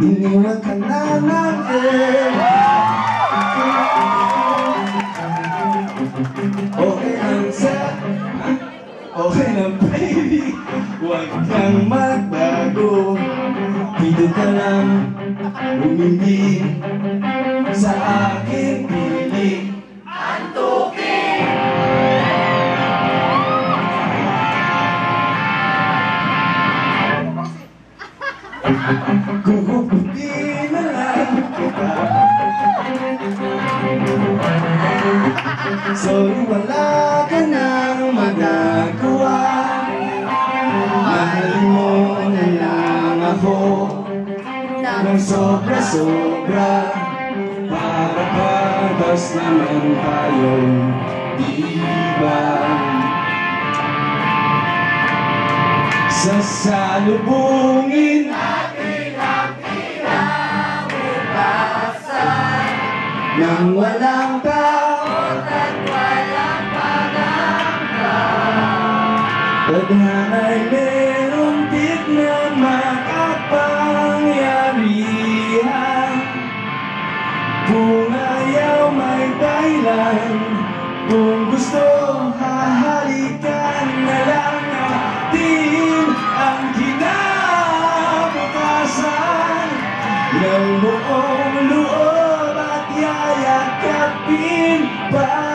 Iniwan ka na natin. Okay lang okay lang baby, huwag kang magbago. Dito ka lang umindi sa aking piling. Antukin! Gugupitin na lang kita. Sorry, wala ka nang magagawa. Mahalin mo na lang ako ng sobra-sobra, para patas naman tayong iba. Sasalubungin natin ang kinabukasan nang walang takot at walang pagamba. Tadhana'y merong tip na makapangyarihan. Kung ayaw may dahilan, kung gusto hahalikan na lang natin ang kinabukasan ng buong loob at yayakapin pa.